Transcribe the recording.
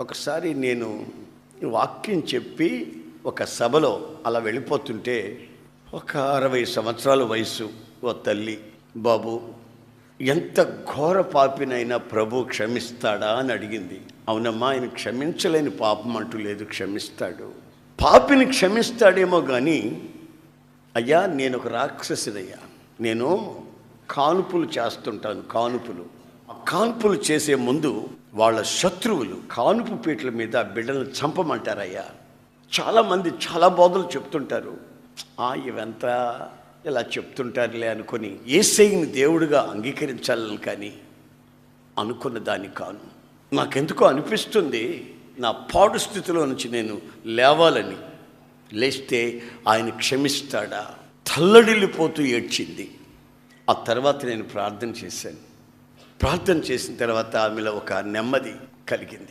ఒకసారి నేను వాక్యం చెప్పి ఒక సభలో అలా వెళ్ళిపోతుంటే ఒక 60 సంవత్సరాల వయసు ఓ తల్లి, బాబు ఎంత ఘోర పాపినైనా ప్రభు క్షమిస్తాడా అని అడిగింది. అవునమ్మా, ఆయన క్షమించలేని పాపం అంటూ లేదు, క్షమిస్తాడు. పాపిని క్షమిస్తాడేమో కానీ అయ్యా నేను ఒక రాక్షసుడయ్యా, నేను కానుపులు చేస్తుంటాను. కానుపులు చేసే ముందు వాళ్ళ శత్రువులు కానుపు పీటల మీద బిడ్డలను చంపమంటారయ్యా. చాలామంది చాలా బోధలు చెప్తుంటారు, ఇవంతా ఇలా చెప్తుంటారులే అనుకొని యేసయ్యని దేవుడిగా అంగీకరించాలని కానీ అనుకున్న దాన్ని కాను. నాకెందుకో అనిపిస్తుంది నా పాడు స్థితిలో నుంచి నేను లేవాలని. లేస్తే ఆయన క్షమిస్తాడా? తల్లడిల్లిపోతూ ఏడ్చింది. ఆ తర్వాత నేను ప్రార్థన చేశాను. ప్రార్థన చేసిన తర్వాత ఆమెలో ఒక నెమ్మది కలిగింది.